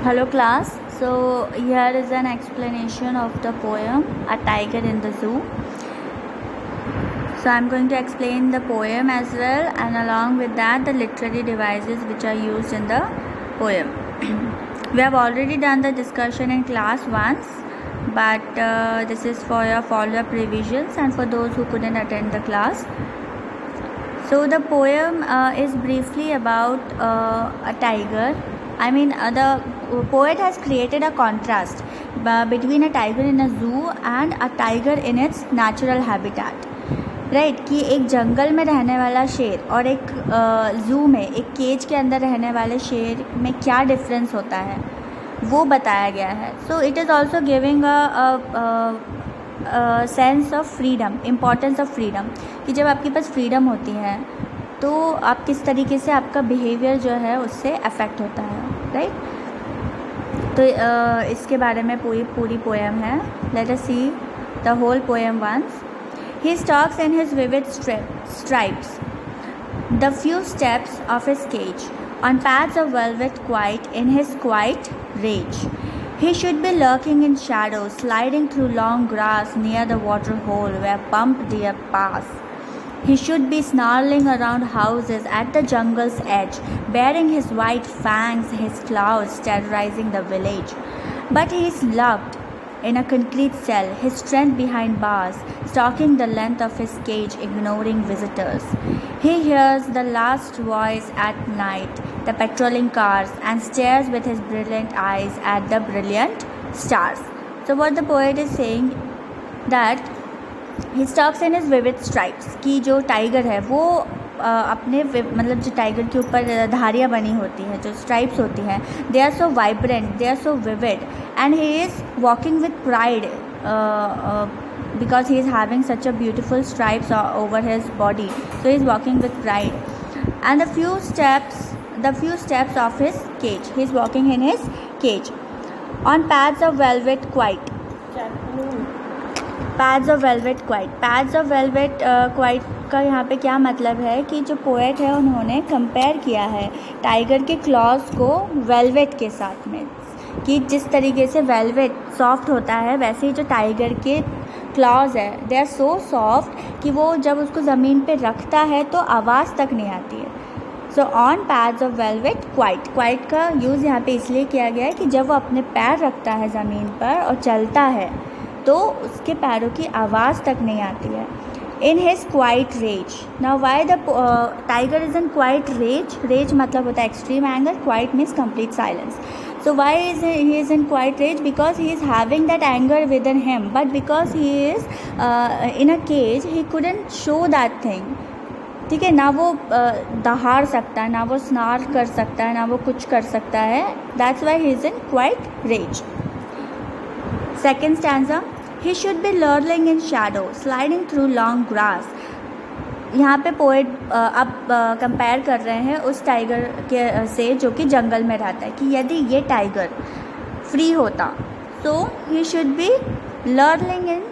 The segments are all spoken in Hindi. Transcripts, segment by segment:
Hello class, so here is an explanation of the poem A Tiger in the Zoo. So I am going to explain the poem as well, and along with that the literary devices which are used in the poem. We have already done the discussion in class once, but this is for your follow-up revisions and for those who couldn't attend the class. So the poem is briefly about a tiger. The poet has created a contrast between a tiger in a zoo and a tiger in its natural habitat. Right कि एक जंगल में रहने वाला शेर और एक ज़ू में एक केज के अंदर रहने वाले शेर में क्या डिफरेंस होता है वो बताया गया है. So it is also giving a sense of freedom, importance of freedom, कि जब आपके पास फ्रीडम होती है तो आप किस तरीके से आपका बिहेवियर जो है उससे अफेक्ट होता है. राइट तो इसके बारे में पूरी पोएम है. Let us see the whole poem once. He stalks in his vivid stripes, the few steps of his cage, on paths of velvet quiet in his quiet rage. He should be lurking in shadows, sliding through long grass near the water hole where pump deer pass. He should be snarling around houses at the jungle's edge, baring his white fangs, his claws terrorizing the village. But he is locked in a concrete cell, his strength behind bars, stalking the length of his cage, ignoring visitors. He hears the last voice at night, the patrolling cars, and stares with his brilliant eyes at the brilliant stars. So what the poet is saying that he stalks in his vivid stripes, कि जो टाइगर है वो अपने मतलब जो टाइगर के ऊपर धारियाँ बनी होती हैं, जो स्ट्राइप्स होती हैं, they are so vibrant, they are so vivid, and he is walking with pride because he is having such a beautiful stripes over his body, so he is walking with pride. And the few steps of his cage, he is walking in his cage on paths of velvet quiet. Pads of velvet quite का यहाँ पे क्या मतलब है कि जो पोएट है उन्होंने कंपेयर किया है टाइगर के क्लॉज को वेलवेट के साथ में, कि जिस तरीके से वेलवेट सॉफ्ट होता है वैसे ही जो टाइगर के क्लॉज है दे आर सो सॉफ्ट कि वो जब उसको ज़मीन पे रखता है तो आवाज़ तक नहीं आती है. So on pads of velvet quite का यूज़ यहाँ पे इसलिए किया गया है कि जब वो अपने पैर रखता है ज़मीन पर और चलता है तो उसके पैरों की आवाज़ तक नहीं आती है. In his quiet rage. Now why the tiger is in quiet rage मतलब होता है extreme anger, quiet means complete silence. So why he is in quiet rage? Because he is having that anger within him, but because he is in a cage, he couldn't show that thing. ठीक है ना, वो दहाड़ सकता है, ना वो स्नार कर सकता है, ना वो कुछ कर सकता है. That's why he is in quiet rage. Second stanza. He should be lurking in shadow, sliding through long grass. यहाँ पे पोएट अब कंपेयर कर रहे हैं उस टाइगर के से जो कि जंगल में रहता है, कि यदि ये टाइगर फ्री होता तो he should be learning in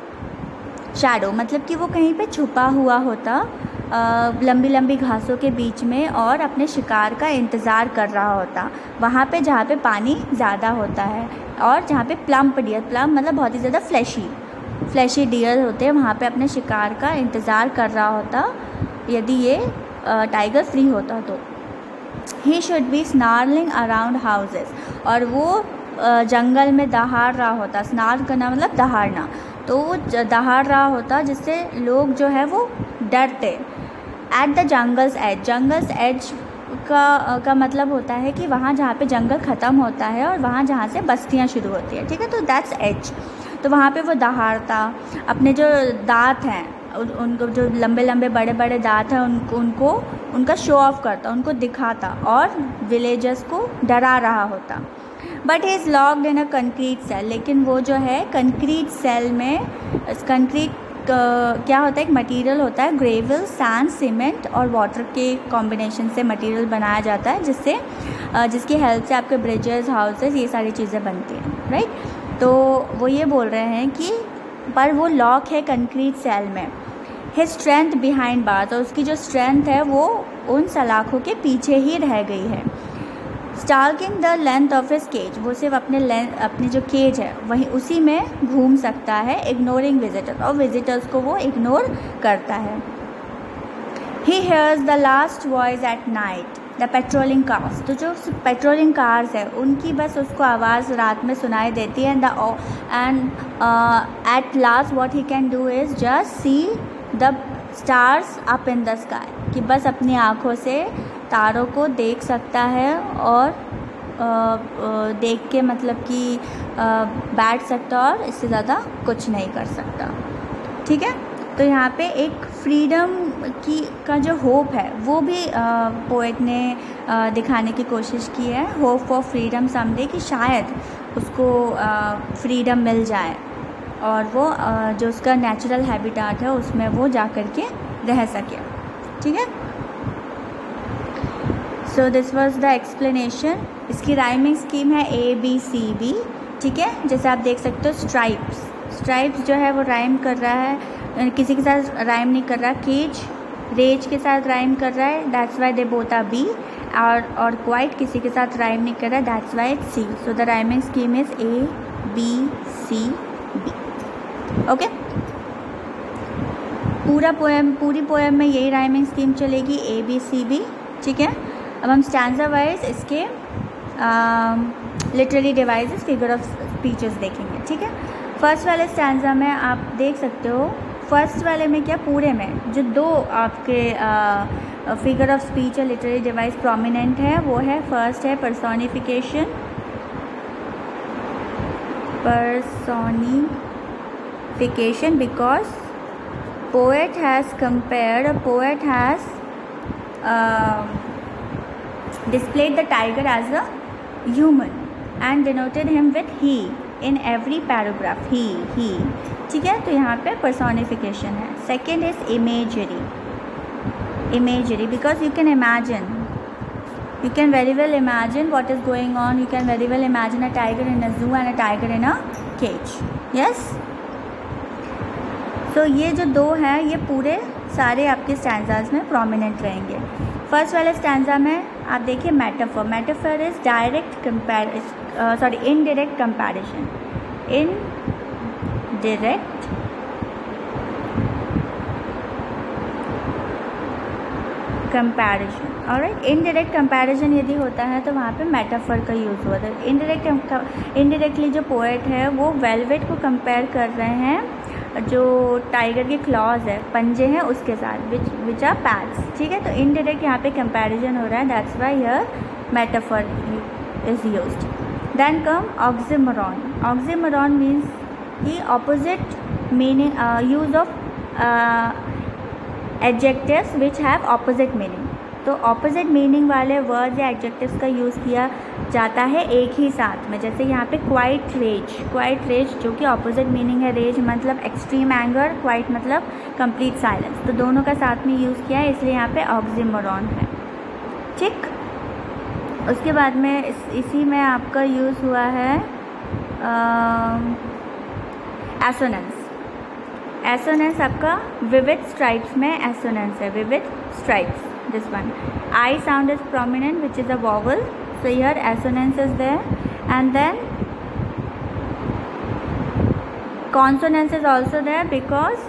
Shadow, मतलब कि वो कहीं पे छुपा हुआ होता लंबी लंबी घासों के बीच में और अपने शिकार का इंतज़ार कर रहा होता वहाँ पे जहाँ पे पानी ज़्यादा होता है और जहाँ पे प्लम्प मतलब बहुत ही ज़्यादा फ्लैशी डियर होते हैं, वहाँ पे अपने शिकार का इंतज़ार कर रहा होता यदि ये टाइगर फ्री होता तो. He should be snarling around houses, और वो जंगल में दहाड़ रहा होता. स्नार करना मतलब दहाड़ना, तो वो दहाड़ रहा होता जिससे लोग जो है वो डरते. एट द जंगल्स एज का मतलब होता है कि वहाँ जहाँ पे जंगल ख़त्म होता है और वहाँ जहाँ से बस्तियाँ शुरू होती है. ठीक है, तो दैट्स एज. तो वहाँ पे वो दहाड़ता, अपने जो दांत हैं उनको, जो लंबे लंबे बड़े बड़े दांत हैं उनको उनका शो ऑफ करता, उनको दिखाता और विलेजर्स को डरा रहा होता. But he is locked in a concrete cell, लेकिन वो जो है कंक्रीट सेल में, कंक्रीट क्या होता है, एक मटेरियल होता है, ग्रेवल, सैंड, सीमेंट और वाटर के कॉम्बिनेशन से मटेरियल बनाया जाता है जिसकी हेल्प से आपके ब्रिजेस, हाउसेस, ये सारी चीज़ें बनती हैं. राइट, तो वो ये बोल रहे हैं कि पर वो लॉक है कंक्रीट सेल में. हिज स्ट्रेंथ बिहाइंड बार्स, और उसकी जो स्ट्रेंथ है वो उन सलाखों के पीछे ही रह गई है. Stalking the length of his cage, वो सिर्फ अपनी जो केज है वहीं उसी में घूम सकता है, इग्नोरिंग विजिटर, और विजिटर्स को वो इग्नोर करता है। He hears the last voice at night the patrolling cars, तो जो पेट्रोलिंग कार्स है उनकी बस उसको आवाज़ रात में सुनाई देती है। And at last what he can do is just see the stars up in the sky, कि बस अपनी आँखों से तारों को देख सकता है और देख के मतलब कि बैठ सकता, और इससे ज़्यादा कुछ नहीं कर सकता। ठीक है, तो यहाँ पे एक फ्रीडम का जो होप है वो भी पोएट ने दिखाने की कोशिश की है। होप फॉर फ्रीडम समडे, कि शायद उसको फ्रीडम मिल जाए और वो जो उसका नेचुरल हैबिटाट है उसमें वो जा कर के रह सके। ठीक है, so this was the explanation. इसकी राइमिंग स्कीम है ABCB। ठीक है, जैसे आप देख सकते हो स्ट्राइप्स जो है वो राइम कर रहा है, किसी के साथ राइम नहीं कर रहा। केज रेज के साथ राइम कर रहा है, that's why they both are B। और क्वाइट किसी के साथ राइम नहीं कर रहा है, that's why it's C। So the rhyming scheme is ABCB। Okay, पूरी पोएम में यही राइमिंग स्कीम चलेगी, ABCB। ठीक है, अब हम स्टैंजा वाइज इसके literary devices, figure of speeches देखेंगे। ठीक है, फर्स्ट वाले स्टैंजा में आप देख सकते हो, फर्स्ट वाले में क्या, पूरे में जो दो आपके फिगर ऑफ स्पीच या लिटरेरी डिवाइस प्रोमिनेंट है वो है, फर्स्ट है personification, because poet has displayed the tiger as a human and denoted him with he in every paragraph, he। ठीक है, तो यहाँ पे personification है। Second is imagery because you can very well imagine what is going on, you can very well imagine a tiger in a zoo and a tiger in a cage। yes, तो ये जो दो हैं ये पूरे सारे आपके स्टैंजाज में प्रोमिनेंट रहेंगे। फर्स्ट वाले स्टैंजा में आप देखिए metaphor is indirect comparison, alright. Indirect comparison यदि होता है तो वहाँ पे मेटाफर का यूज़ होता है। इनडायरेक्टली जो पोएट है वो वेलवेट को कंपेयर कर रहे हैं जो टाइगर के क्लॉज है, पंजे हैं, उसके साथ विच आर पैड्स। ठीक है, तो इनडायरेक्ट यहाँ पे कंपैरिजन हो रहा है, that's why here metaphor is used. Then come oxymoron means कि opposite meaning, use of adjectives which have opposite meaning. तो ऑपोजिट मीनिंग वाले वर्ड या एडजेक्टिव्स का यूज़ किया जाता है एक ही साथ में। जैसे यहाँ पे क्वाइट रेज जो कि ऑपोजिट मीनिंग है, रेज मतलब एक्सट्रीम एंगर, क्वाइट मतलब कंप्लीट साइलेंस, तो दोनों का साथ में यूज़ किया है, इसलिए यहाँ पे ऑक्सीमोरॉन है। ठीक, उसके बाद में इसी में आपका यूज़ हुआ है एसोनेंस आपका विविड स्ट्राइप्स में एसोनेंस है, vivid stripes. This one, I sound is prominent, which is a vowel, so here assonance is there, and then consonance is also there because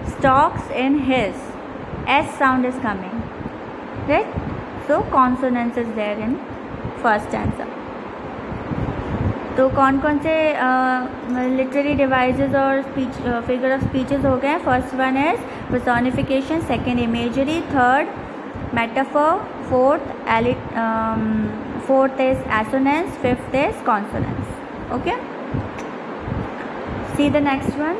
stalks in his, S sound is coming, right? So consonance is there in first stanza। तो कौन कौन से लिटरेरी डिवाइसेस और फिगर ऑफ स्पीचेस हो गए? First one is personification, second imagery, third metaphor, fourth is assonance, fifth is consonance. Okay, see the next one.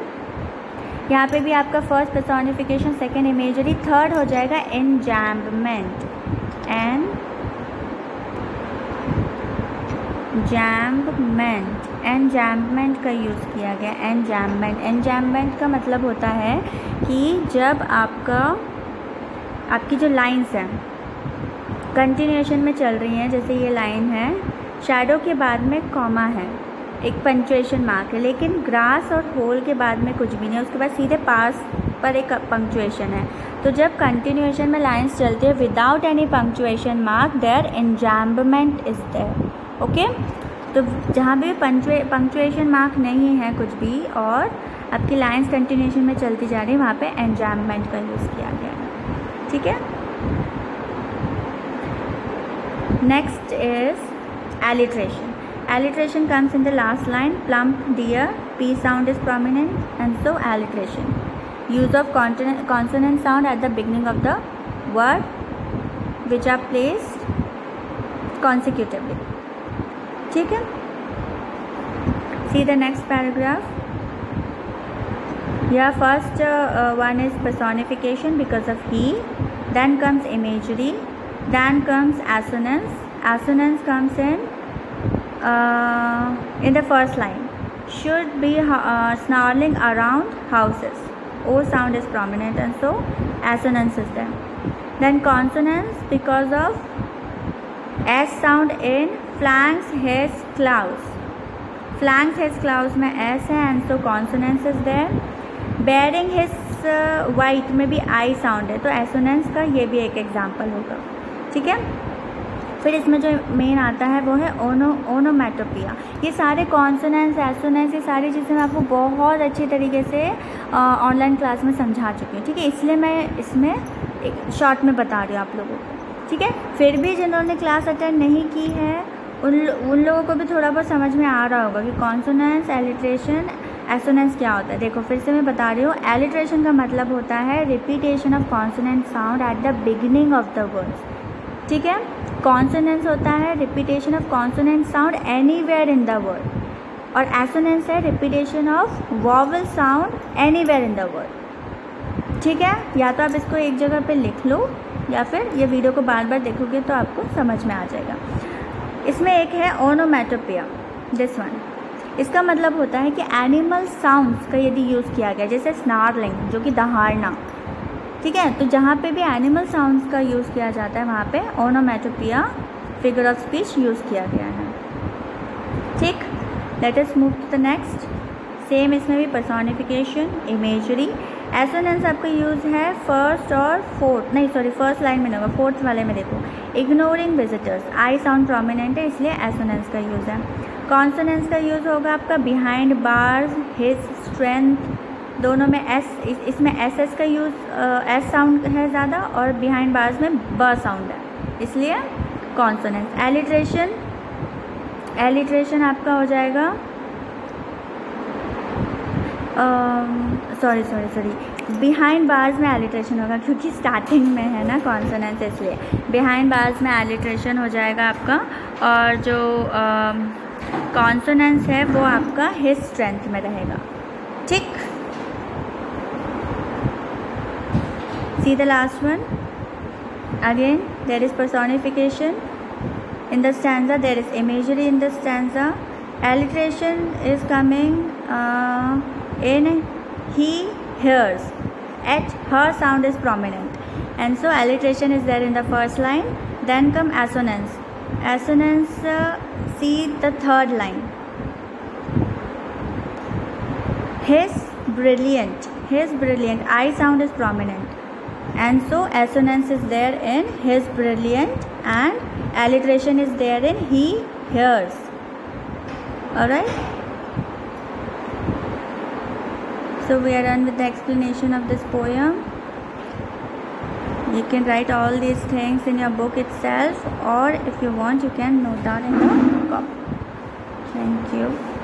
यहाँ पे भी आपका first personification, second imagery, third हो जाएगा एनजैम्बमेंट, एनजैम्बमेंट का यूज़ किया गया। एनजैम्बमेंट का मतलब होता है कि जब आपकी जो लाइंस हैं कंटिन्यूएशन में चल रही हैं, जैसे ये लाइन है, शैडो के बाद में कॉमा है, एक पंक्चुएशन मार्क है, लेकिन ग्रास और होल के बाद में कुछ भी नहीं है, उसके बाद सीधे पास पर एक पंक्चुएशन है, तो जब कंटिन्यूएशन में लाइन्स चलती है without any punctuation mark there enjambment is there. Okay, तो जहाँ भी पंक्चुएशन मार्क नहीं है कुछ भी और आपकी लाइन्स कंटिन्यूएशन में चलती जा रही है वहाँ पे एंजाम्बमेंट का यूज़ किया गया है। ठीक है, next is alliteration. Alliteration comes in the last line. Plump deer, P sound is prominent, and so alliteration. Use of consonant sound at the beginning of the word, which are placed consecutively. ठीक है? See the next paragraph. Here first one is personification because of he. Then comes imagery. Then comes assonance. Assonance comes in the first line. Should be snarling around houses. O sound is prominent and so assonance is there. Then consonants because of S sound in flanks, heads, claws. Flanks, heads, claws में S है and so consonants is there. Bearing his white में भी I sound है तो assonance का ये भी एक एग्जाम्पल होगा। ठीक है, फिर इसमें जो मेन आता है वो है ओनोमैटोपिया। ये सारे कॉन्सोनेंट्स, एसोनेंट्स, ये सारी चीज़ें मैं आपको बहुत अच्छी तरीके से ऑनलाइन क्लास में समझा चुकी हूँ। ठीक है, इसलिए मैं इसमें एक शॉर्ट में बता रही हूँ आप लोगों को। ठीक है, फिर भी जिन्होंने क्लास अटेंड नहीं की है उन लोगों को भी थोड़ा बहुत समझ में आ रहा होगा कि कॉन्सोनेंट्स, एलिट्रेशन, एसोनेंस क्या होता है। देखो फिर से मैं बता रही हूँ, एलिट्रेशन का मतलब होता है repetition of consonant sound at the beginning of the words. ठीक है, कॉन्सोनेंस होता है repetition of consonant sound anywhere in the word और एसोनेंस है repetition of vowel sound anywhere in the word. ठीक है, या तो आप इसको एक जगह पे लिख लो या फिर ये वीडियो को बार बार देखोगे तो आपको समझ में आ जाएगा। इसमें एक है ओनोमैटोपिया, दिस वन। इसका मतलब होता है कि एनिमल साउंड्स का यदि यूज़ किया गया, जैसे स्नार्लिंग जो कि दहाड़ना। ठीक है, तो जहाँ पे भी एनिमल साउंड्स का यूज़ किया जाता है वहाँ पे onomatopoeia figure of speech use किया गया है। ठीक, let us move to the next. Same इसमें भी पर्सोनिफिकेशन, इमेजरी। एसोनेंस आपका यूज़ है फर्स्ट और फोर्थ, नहीं सॉरी फर्स्ट लाइन में नहीं होगा, फोर्थ वाले में देखो। Ignoring visitors, I sound prominent है इसलिए एसोनेंस का यूज़ है। कॉन्सोनेंस का यूज़ होगा आपका बिहाइंड बार्स, हिज, स्ट्रेंथ, दोनों में एस, इसमें एस एस का यूज़, एस साउंड है ज़्यादा और बिहाइंड बार्स में ब साउंड है इसलिए कॉन्सोनेंस। एलिट्रेशन, एलिट्रेशन आपका हो जाएगा सॉरी बिहाइंड बार्स में एलिट्रेशन होगा क्योंकि स्टार्टिंग में है ना कॉन्सोनेंस, इसलिए बिहाइंड बार्स में एलिट्रेशन हो जाएगा आपका। और जो कॉन्सोनेंस है वो आपका हिज स्ट्रेंथ में रहेगा। ठीक, see the last one again. There is personification in the stanza, there is imagery in the stanza. Alliteration is coming in he, hears, at, her sound is prominent and so alliteration is there in the first line. Then come assonance. Assonance, see the third line. His brilliant, I sound is prominent and so assonance is there in his brilliant and alliteration is there in he, hears. Alright, so we are done with the explanation of this poem. You can write all these things in your book itself or if you want you can note down in the copy. Thank you.